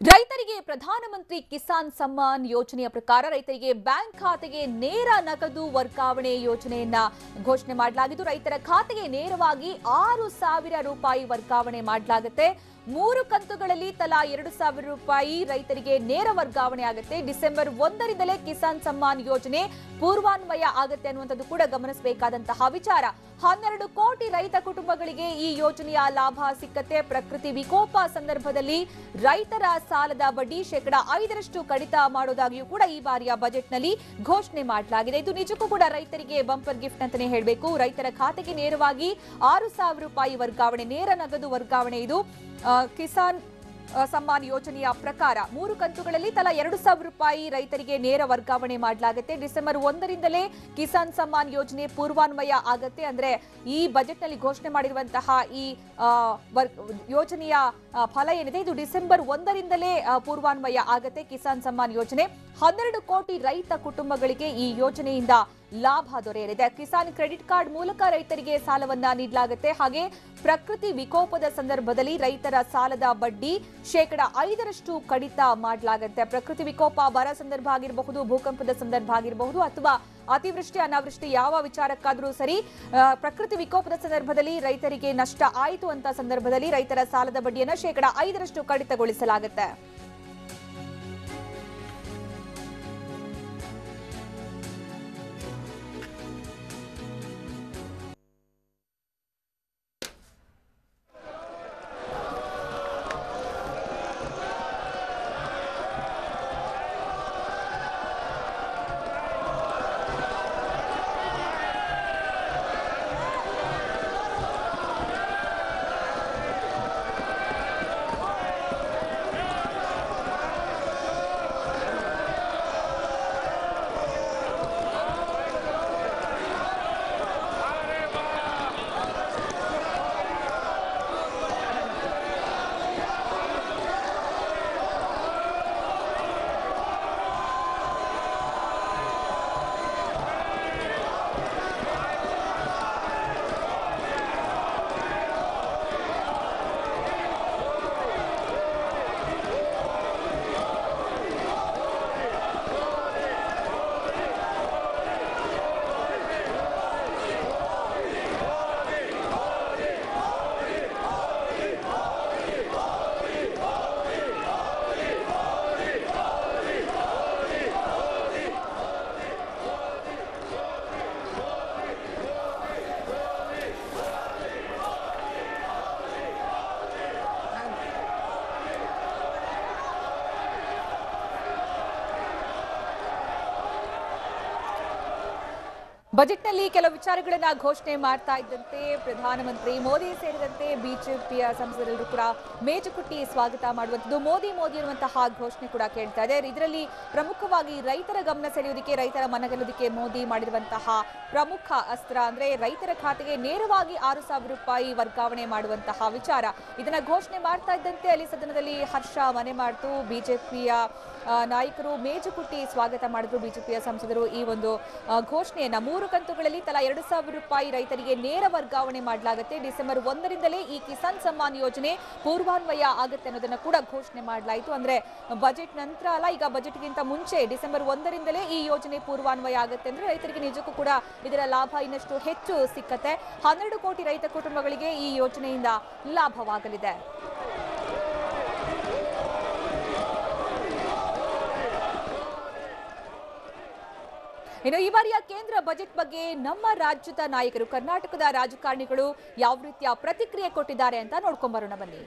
ರೈತರಿಗೆ ಪ್ರಧಾನಮಂತ್ರಿ ಕಿಸಾನ್ ಸಮ್ಮಾನ್ ಯೋಜನೆಯ ಪ್ರಕಾರ ರೈತರಿಗೆ ಬ್ಯಾಂಕ್ ಖಾತೆಗೆ ನೇರ ನಗದು ವರ್ಗಾವಣೆ ಯೋಜನೆಯನ್ನ ಘೋಷಣೆ ಮಾಡಲಾಗಿದ್ದು ರೈತರ ಖಾತೆಗೆ ನೇರವಾಗಿ 6,000 ರೂಪಾಯಿ ವರ್ಗಾವಣೆ ಮಾಡಲಾಗುತ್ತೆ। 3 ಕಂತುಗಳಲ್ಲಿ ತಲಾ 2,000 ರೂಪಾಯಿ ರೈತರಿಗೆ ನೇರ ವರ್ಗಾವಣೆ ಆಗುತ್ತೆ। ಡಿಸೆಂಬರ್ 1ರಿಂದಲೇ ಕಿಸಾನ್ ಸಮ್ಮಾನ್ ಯೋಜನೆ ಪೂರ್ವಾನ್ವಯ ಆಗುತ್ತೆ ಅನ್ನುವಂಥದ್ದು ಕೂಡ ಗಮನಿಸಬೇಕಾದಂತಹ ವಿಚಾರ। 12 ಕೋಟಿ ರೈತ ಕುಟುಂಬಗಳಿಗೆ ಈ ಯೋಜನೆಯ ಲಾಭ ಸಿಕ್ಕತ್ತೆ। ಪ್ರಕೃತಿ ವಿಕೋಪ ಸಂದರ್ಭದಲ್ಲಿ ರೈತರ ಸಾಲದ ಬಡ್ಡಿ 5% ಕಡಿತ ಮಾಡೋದಾಗಿಯೂ ಕೂಡ ಈ ಬಾರಿಯ ಬಜೆಟ್ನಲ್ಲಿ ಘೋಷಣೆ ಮಾಡಲಾಗಿದೆ। ಇದು ನಿಜಕ್ಕೂ ಕೂಡ ರೈತರಿಗೆ ಬಂಪರ್ ಗಿಫ್ಟ್ ಅಂತಾನೆ ಹೇಳಬೇಕು। ರೈತರ ಖಾತೆಗೆ ನೇರವಾಗಿ 6,000 ರೂಪಾಯಿ ವರ್ಗಾವಣೆ, ನೇರ ನಗದು ವರ್ಗಾವಣೆ ಇದು ಕಿಸಾನ್ ಸಮ್ಮಾನ್ ಯೋಜನೆಯ ಪ್ರಕಾರ 3 ಕಂತುಗಳಲ್ಲಿ ತಲಾ 2,000 ರೂಪಾಯಿ ರೈತರಿಗೆ ನೇರ ವರ್ಗಾವಣೆ ಮಾಡಲಾಗುತ್ತೆ। ಡಿಸೆಂಬರ್ 1ರಿಂದಲೇ ಕಿಸಾನ್ ಸಮ್ಮಾನ್ ಯೋಜನೆ ಪೂರ್ವಾನ್ವಯ ಆಗುತ್ತೆ। ಅಂದ್ರೆ ಈ ಬಜೆಟ್ ನಲ್ಲಿ ಘೋಷಣೆ ಮಾಡಿರುವಂತಹ ಈ ಯೋಜನೆಯ ಫಲ ಏನಿದೆ ಇದು ಡಿಸೆಂಬರ್ 1ರಿಂದಲೇ ಪೂರ್ವಾನ್ವಯ ಆಗುತ್ತೆ। ಕಿಸಾನ್ ಸಮ್ಮಾನ್ ಯೋಜನೆ 12 ಕೋಟಿ ರೈತ ಕುಟುಂಬಗಳಿಗೆ ಈ ಯೋಜನೆಯಿಂದ ಲಾಭ ದೊರೆಯಲಿದೆ। ಕಿಸಾನ್ ಕ್ರೆಡಿಟ್ ಕಾರ್ಡ್ ಮೂಲಕ ರೈತರಿಗೆ ಸಾಲವನ್ನ ನೀಡಲಾಗುತ್ತೆ। ಹಾಗೆ ಪ್ರಕೃತಿ ವಿಕೋಪದ ಸಂದರ್ಭದಲ್ಲಿ ರೈತರ ಸಾಲದ ಬಡ್ಡಿ 5% ಕಡಿತ ಮಾಡಲಾಗುತ್ತೆ। ಪ್ರಕೃತಿ ವಿಕೋಪ, ಬರ ಸಂದರ್ಭ ಆಗಿರಬಹುದು, ಭೂಕಂಪದ ಸಂದರ್ಭ ಆಗಿರಬಹುದು ಅಥವಾ ಅತಿವೃಷ್ಟಿ ಅನಾವೃಷ್ಟಿ ಯಾವ ವಿಚಾರಕ್ಕಾದರೂ ಸರಿ, ಪ್ರಕೃತಿ ವಿಕೋಪದ ಸಂದರ್ಭದಲ್ಲಿ ರೈತರಿಗೆ ನಷ್ಟ ಆಯಿತು ಅಂತ ಸಂದರ್ಭದಲ್ಲಿ ರೈತರ ಸಾಲದ ಬಡ್ಡಿಯನ್ನು 5% ಕಡಿತಗೊಳಿಸಲಾಗುತ್ತೆ। ಬಜೆಟ್ನಲ್ಲಿ ಕೆಲವು ವಿಚಾರಗಳನ್ನ ಘೋಷಣೆ ಮಾಡ್ತಾ ಇದ್ದಂತೆ ಪ್ರಧಾನಮಂತ್ರಿ ಮೋದಿ ಸೇರಿದಂತೆ ಬಿಜೆಪಿಯ ಸಂಸದರೆಲ್ಲರೂ ಕೂಡ ಮೇಜುಕುಟ್ಟಿ ಸ್ವಾಗತ ಮಾಡುವಂಥದ್ದು, ಮೋದಿ ಅನ್ನುವಂತಹ ಘೋಷಣೆ ಕೂಡ ಕೇಳ್ತಾ ಇದೆ। ಇದರಲ್ಲಿ ಪ್ರಮುಖವಾಗಿ ರೈತರ ಗಮನ ಸೆಳೆಯುವುದಕ್ಕೆ, ರೈತರ ಮನಗೆಲ್ಲುವುದಕ್ಕೆ ಮೋದಿ ಮಾಡಿರುವಂತಹ ಪ್ರಮುಖ ಅಸ್ತ್ರ ಅಂದ್ರೆ ರೈತರ ಖಾತೆಗೆ ನೇರವಾಗಿ 6,000 ರೂಪಾಯಿ ವರ್ಗಾವಣೆ ಮಾಡುವಂತಹ ವಿಚಾರ। ಇದನ್ನ ಘೋಷಣೆ ಮಾಡ್ತಾ ಇದ್ದಂತೆ ಅಲ್ಲಿ ಸದನದಲ್ಲಿ ಹರ್ಷ ಮನೆ ಮಾಡ್ತು। ಬಿಜೆಪಿಯ ನಾಯಕರು ಮೇಜುಕುಟ್ಟಿ ಸ್ವಾಗತ ಮಾಡಿದ್ರು। ಬಿಜೆಪಿಯ ಸಂಸದರು ಈ ಒಂದು ಘೋಷಣೆಯನ್ನ 3 ಕಂತುಗಳಲ್ಲಿ ತಲಾ 2,000 ರೂಪಾಯಿ ರೈತರಿಗೆ ನೇರ ವರ್ಗಾವಣೆ ಮಾಡಲಾಗುತ್ತೆ। ಡಿಸೆಂಬರ್ 1ರಿಂದಲೇ ಈ ಕಿಸಾನ್ ಸಮ್ಮಾನ್ ಯೋಜನೆ ಪೂರ್ವಾನ್ವಯ ಆಗುತ್ತೆ ಅನ್ನೋದನ್ನ ಕೂಡ ಘೋಷಣೆ ಮಾಡಲಾಯಿತು। ಅಂದ್ರೆ ಬಜೆಟ್ ನಂತರ ಅಲ್ಲ, ಈಗ ಬಜೆಟ್ಗಿಂತ ಮುಂಚೆ ಡಿಸೆಂಬರ್ 1ರಿಂದಲೇ ಈ ಯೋಜನೆ ಪೂರ್ವಾನ್ವಯ ಆಗುತ್ತೆ ಅಂದ್ರೆ ರೈತರಿಗೆ ನಿಜಕ್ಕೂ ಕೂಡ ಇದರ ಲಾಭ ಇನ್ನಷ್ಟು ಹೆಚ್ಚು ಸಿಕ್ಕತ್ತೆ। 12 ಕೋಟಿ ರೈತ ಕುಟುಂಬಗಳಿಗೆ ಈ ಯೋಜನೆಯಿಂದ ಲಾಭವಾಗಲಿದೆ। ಇನ್ನು ಈ ಬಾರಿಯ ಕೇಂದ್ರ ಬಜೆಟ್ ಬಗ್ಗೆ ನಮ್ಮ ರಾಜ್ಯದ ನಾಯಕರು, ಕರ್ನಾಟಕದ ರಾಜಕಾರಣಿಗಳು ಯಾವ ರೀತಿಯ ಪ್ರತಿಕ್ರಿಯೆ ಕೊಟ್ಟಿದ್ದಾರೆ ಅಂತ ನೋಡ್ಕೊಂಡ್ ಬರೋಣ ಬನ್ನಿ।